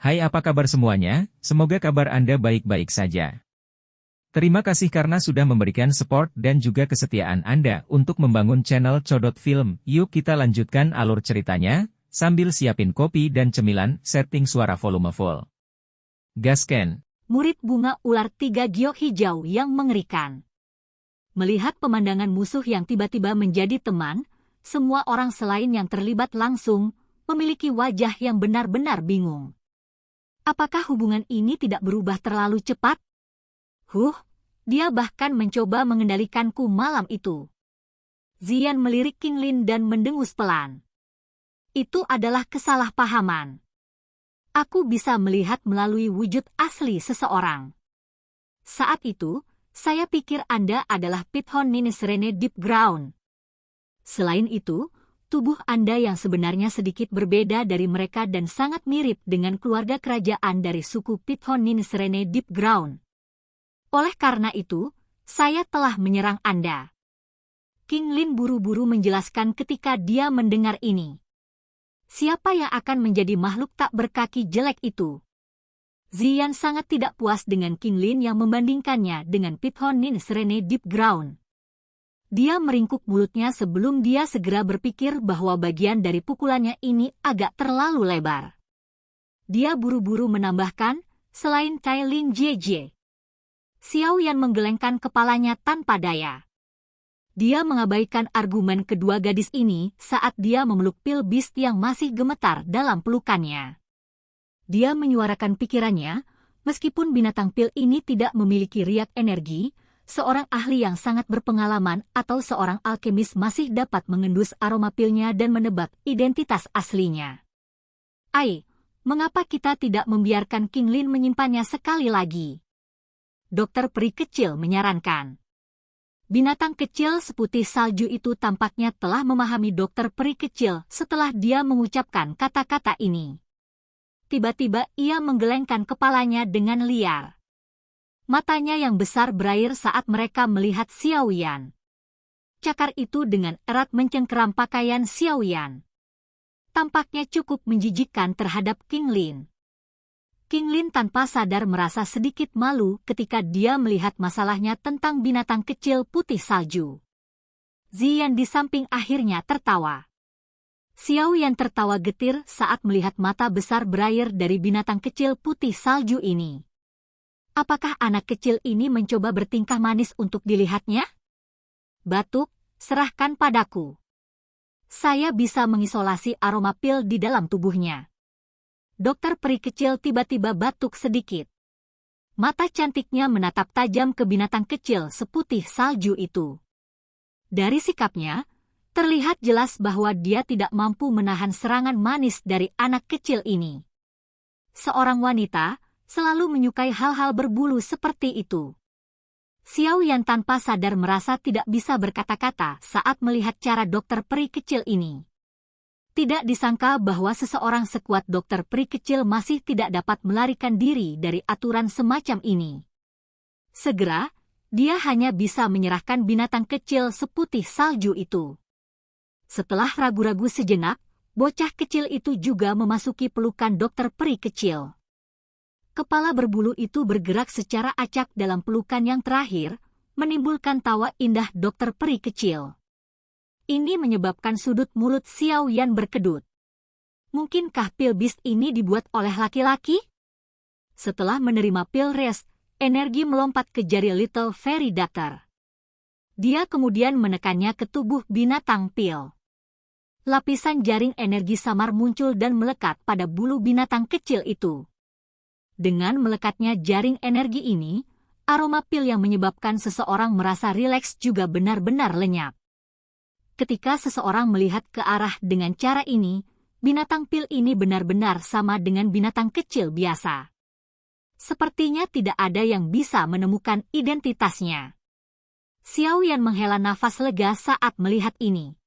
Hai, apa kabar semuanya? Semoga kabar Anda baik-baik saja. Terima kasih karena sudah memberikan support dan juga kesetiaan Anda untuk membangun channel Codot Film. Yuk kita lanjutkan alur ceritanya, sambil siapin kopi dan cemilan, setting suara volume full. Gasken. Murid bunga ular tiga giok hijau yang mengerikan. Melihat pemandangan musuh yang tiba-tiba menjadi teman, semua orang selain yang terlibat langsung, memiliki wajah yang benar-benar bingung. Apakah hubungan ini tidak berubah terlalu cepat? Dia bahkan mencoba mengendalikanku malam itu. Ziyan melirik Qinglin dan mendengus pelan. Itu adalah kesalahpahaman. Aku bisa melihat melalui wujud asli seseorang. Saat itu, saya pikir Anda adalah Pithon Ninisrene Deep Ground. Selain itu, tubuh Anda yang sebenarnya sedikit berbeda dari mereka dan sangat mirip dengan keluarga kerajaan dari suku Pithon Ninisrene Deep Ground. Oleh karena itu, saya telah menyerang Anda. Qinglin buru-buru menjelaskan ketika dia mendengar ini. Siapa yang akan menjadi makhluk tak berkaki jelek itu? Ziyan sangat tidak puas dengan Qinglin yang membandingkannya dengan Pithon Ninisrene Deep Ground. Dia meringkuk mulutnya sebelum dia segera berpikir bahwa bagian dari pukulannya ini agak terlalu lebar. Dia buru-buru menambahkan, selain Cailin Jie. Xiao Yan menggelengkan kepalanya tanpa daya. Dia mengabaikan argumen kedua gadis ini saat dia memeluk pil Beast yang masih gemetar dalam pelukannya. Dia menyuarakan pikirannya, meskipun binatang pil ini tidak memiliki riak energi, seorang ahli yang sangat berpengalaman atau seorang alkemis masih dapat mengendus aroma pilnya dan menebak identitas aslinya. Mengapa kita tidak membiarkan Qinglin menyimpannya sekali lagi? Dokter peri kecil menyarankan. Binatang kecil seputih salju itu tampaknya telah memahami dokter peri kecil setelah dia mengucapkan kata-kata ini. Tiba-tiba ia menggelengkan kepalanya dengan liar. Matanya yang besar berair saat mereka melihat Xiao Yan. Cakar itu dengan erat mencengkeram pakaian Xiao Yan. Tampaknya cukup menjijikkan terhadap Qinglin. Qinglin tanpa sadar merasa sedikit malu ketika dia melihat masalahnya tentang binatang kecil putih salju. Ziyan di samping akhirnya tertawa. Xiao Yan tertawa getir saat melihat mata besar berair dari binatang kecil putih salju ini. Apakah anak kecil ini mencoba bertingkah manis untuk dilihatnya? Batuk, serahkan padaku. Saya bisa mengisolasi aroma pil di dalam tubuhnya. Dokter peri kecil tiba-tiba batuk sedikit. Mata cantiknya menatap tajam ke binatang kecil seputih salju itu. Dari sikapnya, terlihat jelas bahwa dia tidak mampu menahan serangan manis dari anak kecil ini. Seorang wanita selalu menyukai hal-hal berbulu seperti itu. Xiao Yan tanpa sadar merasa tidak bisa berkata-kata saat melihat cara dokter peri kecil ini. Tidak disangka bahwa seseorang sekuat dokter peri kecil masih tidak dapat melarikan diri dari aturan semacam ini. Segera, dia hanya bisa menyerahkan binatang kecil seputih salju itu. Setelah ragu-ragu sejenak, bocah kecil itu juga memasuki pelukan dokter peri kecil. Kepala berbulu itu bergerak secara acak dalam pelukan yang terakhir, menimbulkan tawa indah dokter peri kecil. Ini menyebabkan sudut mulut Xiao Yan berkedut. Mungkinkah pil Beast ini dibuat oleh laki-laki? Setelah menerima pil Rest, energi melompat ke jari Little Fairy Doctor. Dia kemudian menekannya ke tubuh binatang pil. Lapisan jaring energi samar muncul dan melekat pada bulu binatang kecil itu. Dengan melekatnya jaring energi ini, aroma pil yang menyebabkan seseorang merasa rileks juga benar-benar lenyap. Ketika seseorang melihat ke arah dengan cara ini, binatang pil ini benar-benar sama dengan binatang kecil biasa. Sepertinya tidak ada yang bisa menemukan identitasnya. Xiao Yan menghela nafas lega saat melihat ini.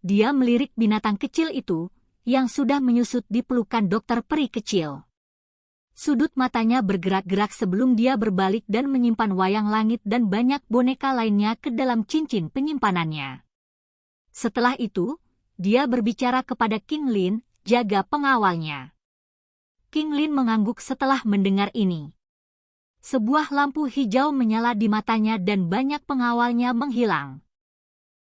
Dia melirik binatang kecil itu, yang sudah menyusut di pelukan dokter peri kecil. Sudut matanya bergerak-gerak sebelum dia berbalik dan menyimpan wayang langit dan banyak boneka lainnya ke dalam cincin penyimpanannya. Setelah itu, dia berbicara kepada Qinglin, jaga pengawalnya. King Lin mengangguk setelah mendengar ini. Sebuah lampu hijau menyala di matanya dan banyak pengawalnya menghilang.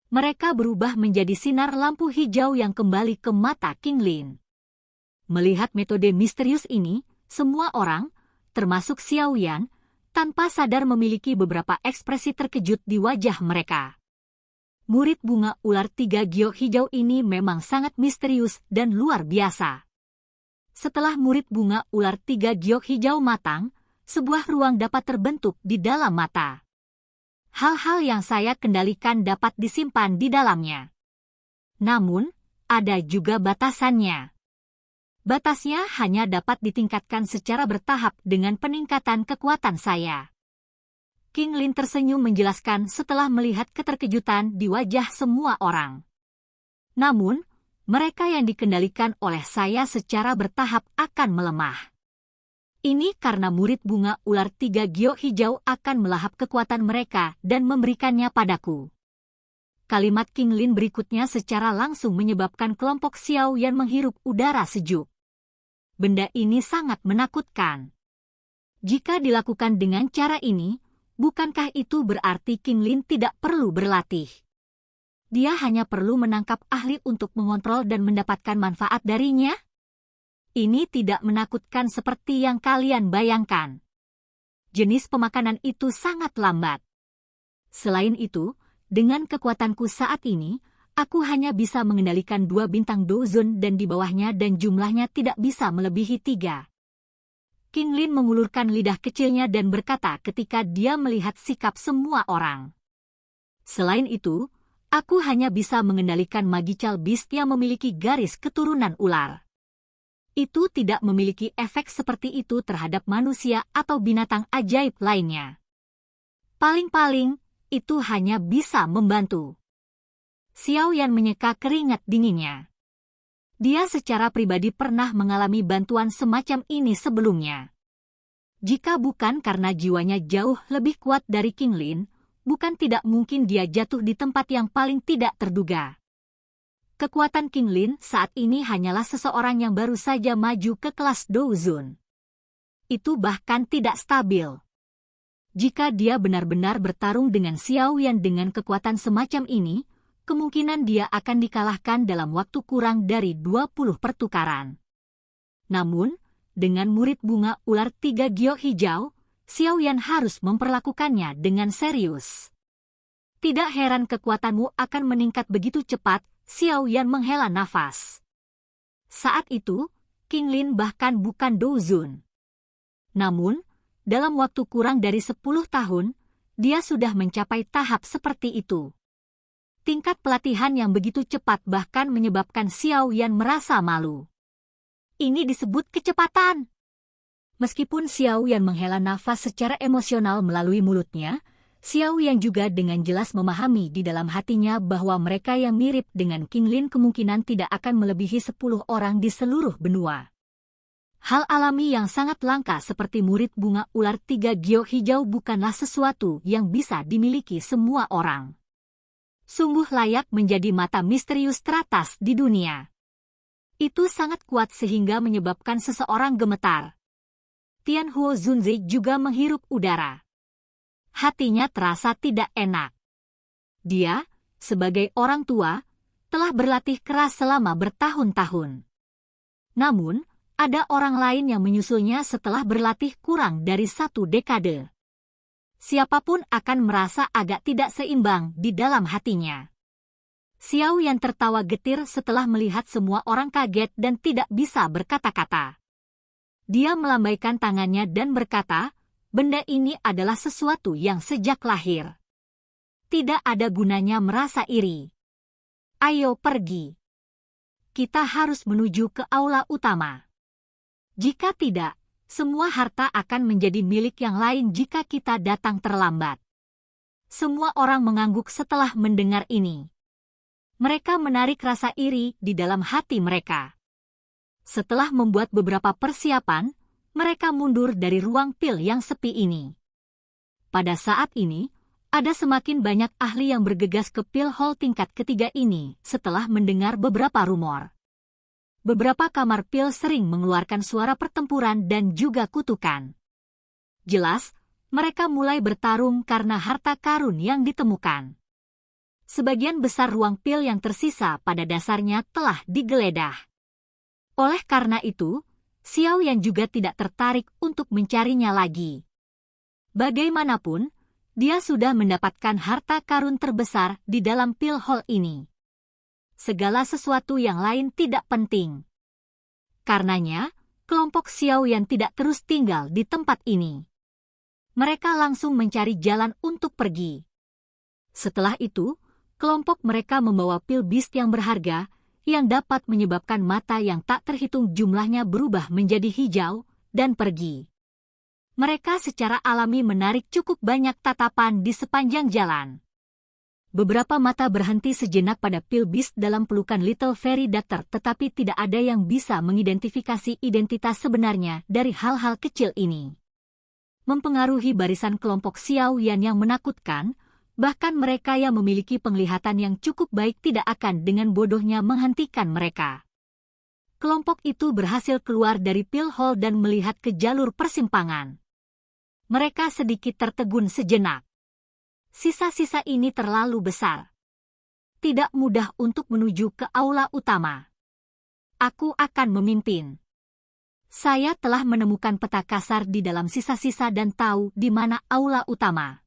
Mereka berubah menjadi sinar lampu hijau yang kembali ke mata King Lin. Melihat metode misterius ini, semua orang, termasuk Xiao Yan, tanpa sadar memiliki beberapa ekspresi terkejut di wajah mereka. Murid bunga ular 3 giok hijau ini memang sangat misterius dan luar biasa. Setelah murid bunga ular 3 giok hijau matang, sebuah ruang dapat terbentuk di dalam mata. Hal-hal yang saya kendalikan dapat disimpan di dalamnya. Namun, ada juga batasannya. Batasnya hanya dapat ditingkatkan secara bertahap dengan peningkatan kekuatan saya. King Lin tersenyum menjelaskan setelah melihat keterkejutan di wajah semua orang. Namun, mereka yang dikendalikan oleh saya secara bertahap akan melemah. Ini karena murid bunga ular 3 giok hijau akan melahap kekuatan mereka dan memberikannya padaku. Kalimat King Lin berikutnya secara langsung menyebabkan kelompok Xiao Yan menghirup udara sejuk. Benda ini sangat menakutkan. Jika dilakukan dengan cara ini, bukankah itu berarti King Lin tidak perlu berlatih? Dia hanya perlu menangkap ahli untuk mengontrol dan mendapatkan manfaat darinya? Ini tidak menakutkan seperti yang kalian bayangkan. Jenis pemakanan itu sangat lambat. Selain itu, dengan kekuatanku saat ini, aku hanya bisa mengendalikan 2 bintang dozon dan di bawahnya dan jumlahnya tidak bisa melebihi 3. King Lin mengulurkan lidah kecilnya dan berkata ketika dia melihat sikap semua orang. Selain itu, aku hanya bisa mengendalikan Magical Beast yang memiliki garis keturunan ular. Itu tidak memiliki efek seperti itu terhadap manusia atau binatang ajaib lainnya. Paling-paling, itu hanya bisa membantu. Xiao Yan menyeka keringat dinginnya. Dia secara pribadi pernah mengalami bantuan semacam ini sebelumnya. Jika bukan karena jiwanya jauh lebih kuat dari King Lin, bukan tidak mungkin dia jatuh di tempat yang paling tidak terduga. Kekuatan King Lin saat ini hanyalah seseorang yang baru saja maju ke kelas Douzun. Itu bahkan tidak stabil. Jika dia benar-benar bertarung dengan Xiao Yan dengan kekuatan semacam ini, kemungkinan dia akan dikalahkan dalam waktu kurang dari 20 pertukaran. Namun, dengan murid bunga ular 3 giok hijau, Xiao Yan harus memperlakukannya dengan serius. Tidak heran kekuatanmu akan meningkat begitu cepat, Xiao Yan menghela nafas. Saat itu, King Lin bahkan bukan Douzun. Namun, dalam waktu kurang dari 10 tahun, dia sudah mencapai tahap seperti itu. Tingkat pelatihan yang begitu cepat bahkan menyebabkan Xiao Yan merasa malu. Ini disebut kecepatan. Meskipun Xiao Yan menghela nafas secara emosional melalui mulutnya, Xiao Yan juga dengan jelas memahami di dalam hatinya bahwa mereka yang mirip dengan King Lin kemungkinan tidak akan melebihi 10 orang di seluruh benua. Hal alami yang sangat langka seperti murid bunga ular 3 giok hijau bukanlah sesuatu yang bisa dimiliki semua orang. Sungguh layak menjadi mata misterius teratas di dunia. Itu sangat kuat sehingga menyebabkan seseorang gemetar. Tianhuo Zunzi juga menghirup udara. Hatinya terasa tidak enak. Dia, sebagai orang tua, telah berlatih keras selama bertahun-tahun. Namun, ada orang lain yang menyusulnya setelah berlatih kurang dari 1 dekade. Siapapun akan merasa agak tidak seimbang di dalam hatinya. Xiao Yan tertawa getir setelah melihat semua orang kaget dan tidak bisa berkata-kata. Dia melambaikan tangannya dan berkata, benda ini adalah sesuatu yang sejak lahir. Tidak ada gunanya merasa iri. Ayo pergi. Kita harus menuju ke aula utama. Jika tidak, semua harta akan menjadi milik yang lain jika kita datang terlambat. Semua orang mengangguk setelah mendengar ini. Mereka menarik rasa iri di dalam hati mereka. Setelah membuat beberapa persiapan, mereka mundur dari ruang pil yang sepi ini. Pada saat ini, ada semakin banyak ahli yang bergegas ke pil hall tingkat ketiga ini setelah mendengar beberapa rumor. Beberapa kamar pil sering mengeluarkan suara pertempuran dan juga kutukan. Jelas, mereka mulai bertarung karena harta karun yang ditemukan. Sebagian besar ruang pil yang tersisa pada dasarnya telah digeledah. Oleh karena itu, Xiao Yan juga tidak tertarik untuk mencarinya lagi. Bagaimanapun, dia sudah mendapatkan harta karun terbesar di dalam pil hall ini. Segala sesuatu yang lain tidak penting. Karenanya, kelompok Xiao Yan tidak terus tinggal di tempat ini. Mereka langsung mencari jalan untuk pergi. Setelah itu, kelompok mereka membawa pil beast yang berharga, yang dapat menyebabkan mata yang tak terhitung jumlahnya berubah menjadi hijau, dan pergi. Mereka secara alami menarik cukup banyak tatapan di sepanjang jalan. Beberapa mata berhenti sejenak pada pil beast dalam pelukan Little Fairy Doctor, tetapi tidak ada yang bisa mengidentifikasi identitas sebenarnya dari hal-hal kecil ini. Mempengaruhi barisan kelompok Xiao Yan yang menakutkan, bahkan mereka yang memiliki penglihatan yang cukup baik tidak akan dengan bodohnya menghentikan mereka. Kelompok itu berhasil keluar dari pil hall dan melihat ke jalur persimpangan. Mereka sedikit tertegun sejenak. Sisa-sisa ini terlalu besar. Tidak mudah untuk menuju ke aula utama. Aku akan memimpin. Saya telah menemukan peta kasar di dalam sisa-sisa dan tahu di mana aula utama.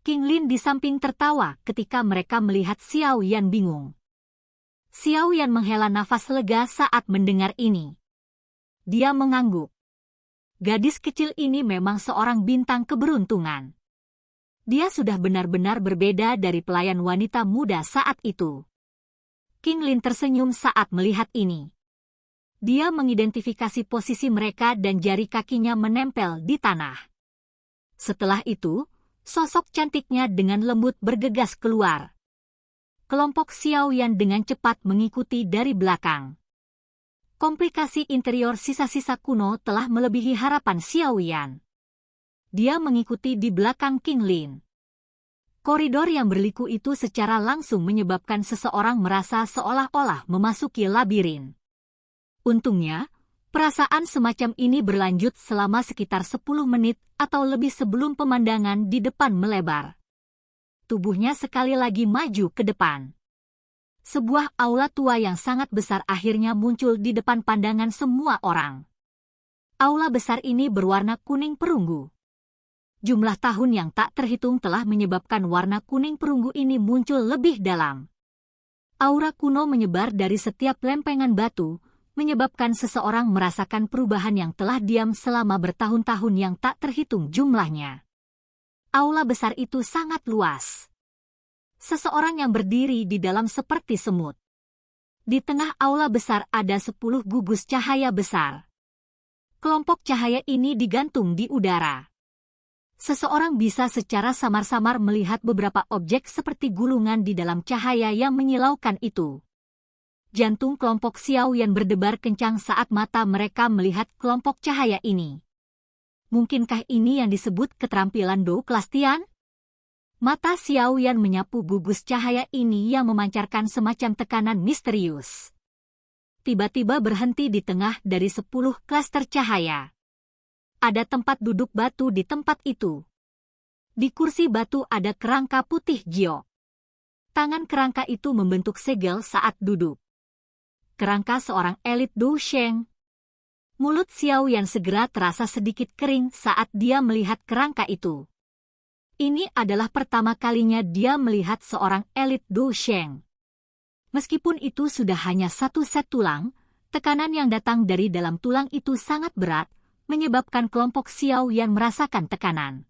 King Lin di samping tertawa ketika mereka melihat Xiao Yan bingung. Xiao Yan menghela nafas lega saat mendengar ini. Dia mengangguk. Gadis kecil ini memang seorang bintang keberuntungan. Dia sudah benar-benar berbeda dari pelayan wanita muda saat itu. King Lin tersenyum saat melihat ini. Dia mengidentifikasi posisi mereka dan jari kakinya menempel di tanah. Setelah itu, sosok cantiknya dengan lembut bergegas keluar. Kelompok Xiao Yan dengan cepat mengikuti dari belakang. Komplikasi interior sisa-sisa kuno telah melebihi harapan Xiao Yan. Dia mengikuti di belakang King Lin. Koridor yang berliku itu secara langsung menyebabkan seseorang merasa seolah-olah memasuki labirin. Untungnya, perasaan semacam ini berlanjut selama sekitar 10 menit atau lebih sebelum pemandangan di depan melebar. Tubuhnya sekali lagi maju ke depan. Sebuah aula tua yang sangat besar akhirnya muncul di depan pandangan semua orang. Aula besar ini berwarna kuning perunggu. Jumlah tahun yang tak terhitung telah menyebabkan warna kuning perunggu ini muncul lebih dalam. Aura kuno menyebar dari setiap lempengan batu, menyebabkan seseorang merasakan perubahan yang telah diam selama bertahun-tahun yang tak terhitung jumlahnya. Aula besar itu sangat luas. Seseorang yang berdiri di dalam seperti semut. Di tengah aula besar ada 10 gugus cahaya besar. Kelompok cahaya ini digantung di udara. Seseorang bisa secara samar-samar melihat beberapa objek seperti gulungan di dalam cahaya yang menyilaukan itu. Jantung kelompok Xiao Yan berdebar kencang saat mata mereka melihat kelompok cahaya ini. Mungkinkah ini yang disebut keterampilan Dou kelas Tian? Mata Xiao Yan menyapu gugus cahaya ini yang memancarkan semacam tekanan misterius. Tiba-tiba berhenti di tengah dari 10 klaster cahaya. Ada tempat duduk batu di tempat itu. Di kursi batu ada kerangka putih giok. Tangan kerangka itu membentuk segel saat duduk. Kerangka seorang elit Dou Sheng. Mulut Xiao Yan segera terasa sedikit kering saat dia melihat kerangka itu. Ini adalah pertama kalinya dia melihat seorang elit Dou Sheng. Meskipun itu sudah hanya satu set tulang, tekanan yang datang dari dalam tulang itu sangat berat, menyebabkan kelompok Xiao Yan merasakan tekanan.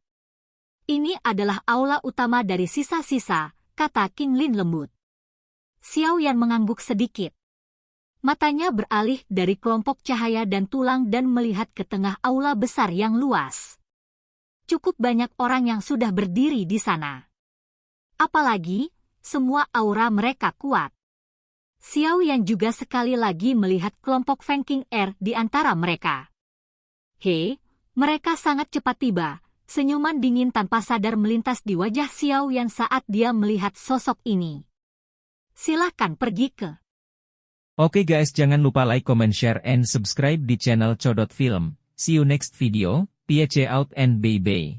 Ini adalah aula utama dari sisa-sisa, kata King Lin lembut. Xiao Yan mengangguk sedikit. Matanya beralih dari kelompok cahaya dan tulang dan melihat ke tengah aula besar yang luas. Cukup banyak orang yang sudah berdiri di sana. Apalagi, semua aura mereka kuat. Xiao Yan juga sekali lagi melihat kelompok Feng King Air di antara mereka. Hei, mereka sangat cepat tiba. Senyuman dingin tanpa sadar melintas di wajah Xiao Yan saat dia melihat sosok ini. Silakan pergi ke Oke guys, jangan lupa like, comment, share, and subscribe di channel Codot Film. See you next video, peace out and bye bye.